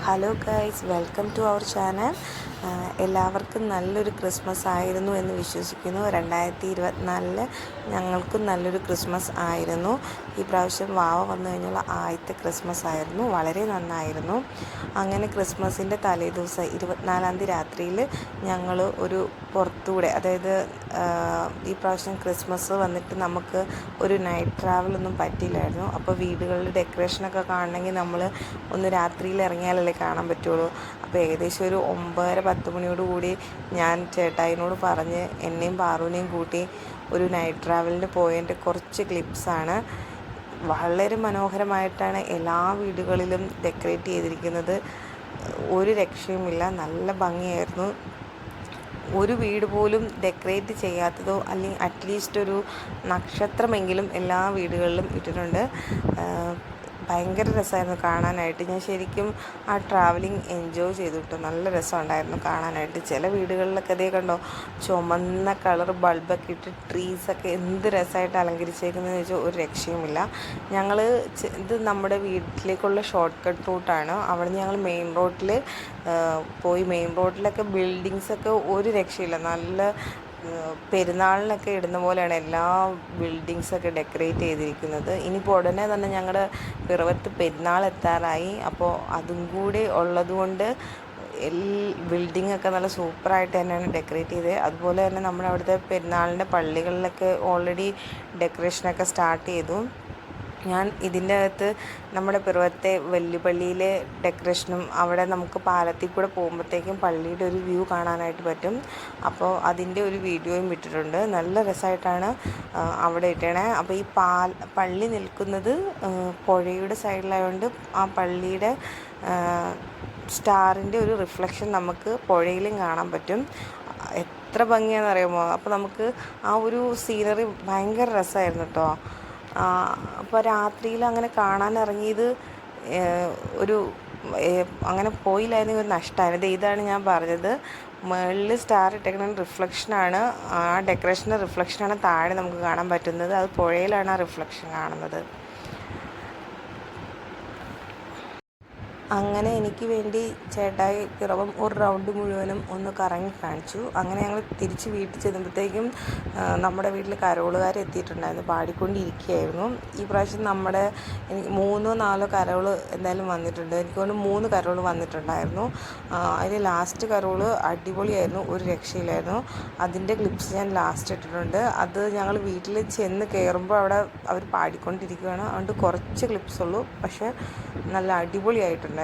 Hello guys, welcome to our channel. എല്ലാവർക്കും നല്ലൊരു Christmas ആയിരുന്നു എന്ന് വിശ്വസിക്കുന്നു. 2024 ഞങ്ങൾക്കും നല്ലൊരു ക്രിസ്മസ് ആയിരുന്നു. ഈ പ്രാവശ്യം വാവ വന്നു കഴിഞ്ഞുള്ള ആദ്യത്തെ ക്രിസ്മസ് ആയിരുന്നു. വളരെ നന്നായിരുന്നു. അങ്ങനെ ക്രിസ്മസിൻ്റെ തലേദിവസം 24-ാം തീയതി രാത്രിയിൽ ഞങ്ങൾ ഒരു പുറത്തൂടെ, അതായത് ഈ പ്രാവശ്യം ക്രിസ്മസ് വന്നിട്ട് നമുക്ക് ഒരു നൈറ്റ് ട്രാവലൊന്നും പറ്റിയില്ലായിരുന്നു. അപ്പോൾ വീടുകളിൽ ഡെക്കറേഷനൊക്കെ കാണണമെങ്കിൽ നമ്മൾ ഒന്ന് രാത്രിയിൽ ഇറങ്ങിയാലല്ലേ കാണാൻ പറ്റുള്ളൂ. അപ്പോൾ ഏകദേശം ഒരു 9:30-10 മണിയോടുകൂടി ഞാൻ ചേട്ടായിനോട് പറഞ്ഞ് എന്നെയും പാറുവിനെയും കൂട്ടി ഒരു നൈറ്റ് ട്രാവലിന് പോയതിൻ്റെ കുറച്ച് ക്ലിപ്സാണ്. വളരെ മനോഹരമായിട്ടാണ് എല്ലാ വീടുകളിലും ഡെക്കറേറ്റ് ചെയ്തിരിക്കുന്നത്. ഒരു രക്ഷയുമില്ല, നല്ല ഭംഗിയായിരുന്നു. ഒരു വീട് പോലും ഡെക്കറേറ്റ് ചെയ്യാത്തതോ അല്ലെങ്കിൽ അറ്റ്ലീസ്റ്റ് ഒരു നക്ഷത്രമെങ്കിലും എല്ലാ വീടുകളിലും ഇട്ടിട്ടുണ്ട്. ഭയങ്കര രസമായിരുന്നു കാണാനായിട്ട്. ഞാൻ ശരിക്കും ആ ട്രാവലിംഗ് എൻജോയ് ചെയ്തു കേട്ടോ. നല്ല രസമുണ്ടായിരുന്നു കാണാനായിട്ട്. ചില വീടുകളിലൊക്കെ അതേ കണ്ടോ, ചുമന്ന കളർ ബൾബൊക്കെ ഇട്ട് ട്രീസൊക്കെ എന്ത് രസമായിട്ട് അലങ്കരിച്ചേക്കുന്നതെന്ന് വെച്ചാൽ ഒരു രക്ഷയുമില്ല. ഞങ്ങൾ ഇത് നമ്മുടെ വീട്ടിലേക്കുള്ള ഷോർട്ട് കട്ട് റൂട്ടാണ്. അവിടെ നിന്ന് ഞങ്ങൾ മെയിൻ റോഡിൽ പോയി. മെയിൻ റോഡിലൊക്കെ ബിൽഡിങ്സൊക്കെ ഒരു രക്ഷയില്ല. നല്ല പെരുന്നാളിനൊക്കെ ഇടുന്ന പോലെയാണ് എല്ലാ ബിൽഡിങ്സൊക്കെ ഡെക്കറേറ്റ് ചെയ്തിരിക്കുന്നത്. ഇനിയിപ്പോൾ ഉടനെ തന്നെ ഞങ്ങളുടെ പിറവത്ത് പെരുന്നാൾ എത്താറായി. അപ്പോൾ അതും കൂടി ഉള്ളതുകൊണ്ട് ബിൽഡിങ്ങൊക്കെ നല്ല സൂപ്പറായിട്ട് തന്നെയാണ് ഡെക്കറേറ്റ് ചെയ്തത്. അതുപോലെ തന്നെ നമ്മുടെ അവിടുത്തെ പെരുന്നാളിൻ്റെ പള്ളികളിലൊക്കെ ഓൾറെഡി ഡെക്കറേഷനൊക്കെ സ്റ്റാർട്ട് ചെയ്തു. ഞാൻ ഇതിൻ്റെ അകത്ത് നമ്മുടെ പിറവത്തെ വെല്ലുപള്ളിയിലെ ഡെക്കറേഷനും അവിടെ നമുക്ക് പാലത്തിൽ കൂടെ പോകുമ്പോഴത്തേക്കും പള്ളിയുടെ ഒരു വ്യൂ കാണാനായിട്ട് പറ്റും. അപ്പോൾ അതിൻ്റെ ഒരു വീഡിയോയും ഇട്ടിട്ടുണ്ട്. നല്ല രസമായിട്ടാണ് അവിടെ ഇട്ടണേ. അപ്പോൾ ഈ പള്ളി നിൽക്കുന്നത് പുഴയുടെ സൈഡിലായതുകൊണ്ട് ആ പള്ളിയുടെ സ്റ്റാറിൻ്റെ ഒരു റിഫ്ലക്ഷൻ നമുക്ക് പുഴയിലും കാണാൻ പറ്റും. എത്ര ഭംഗിയാണെന്നറിയാമോ. അപ്പോൾ നമുക്ക് ആ ഒരു സീനറി ഭയങ്കര രസമായിരുന്നു കേട്ടോ. അപ്പോൾ രാത്രിയിൽ അങ്ങനെ കാണാൻ ഇറങ്ങിയത് ഒരു അങ്ങനെ പോയില്ലായിരുന്നെങ്കിൽ ഒരു നഷ്ടമായിരുന്നു. ഇതാണ് ഞാൻ പറഞ്ഞത്, മുകളിൽ സ്റ്റാർ ഇട്ടേക്കുന്ന റിഫ്ലക്ഷനാണ്, ആ ഡെക്കറേഷൻ്റെ റിഫ്ലക്ഷനാണ് താഴെ നമുക്ക് കാണാൻ പറ്റുന്നത്. അത് പുഴയിലാണ് ആ റിഫ്ലക്ഷൻ കാണുന്നത്. അങ്ങനെ എനിക്ക് വേണ്ടി ചേട്ടായി പിറവം ഒരു റൗണ്ട് മുഴുവനും ഒന്ന് കറങ്ങി കാണിച്ചു. അങ്ങനെ ഞങ്ങൾ തിരിച്ച് വീട്ടിൽ ചെല്ലുമ്പോഴത്തേക്കും നമ്മുടെ വീട്ടിൽ കരോളുകാർ എത്തിയിട്ടുണ്ടായിരുന്നു, പാടിക്കൊണ്ടിരിക്കുകയായിരുന്നു. ഈ പ്രാവശ്യം നമ്മുടെ 3-4 കരോൾ എന്തായാലും വന്നിട്ടുണ്ട്. എനിക്ക് തോന്നുന്നു 3 കരോൾ വന്നിട്ടുണ്ടായിരുന്നു. അതിൽ ലാസ്റ്റ് കരോൾ അടിപൊളിയായിരുന്നു, ഒരു രക്ഷയില്ലായിരുന്നു. അതിൻ്റെ ക്ലിപ്സ് ഞാൻ ലാസ്റ്റ് ഇട്ടിട്ടുണ്ട്. അത് ഞങ്ങൾ വീട്ടിൽ ചെന്ന് കയറുമ്പോൾ അവിടെ അവർ പാടിക്കൊണ്ടിരിക്കുകയാണ്. അതുകൊണ്ട് കുറച്ച് ക്ലിപ്സ് ഉള്ളൂ, പക്ഷേ നല്ല അടിപൊളിയായിട്ടുണ്ടായിരുന്നു.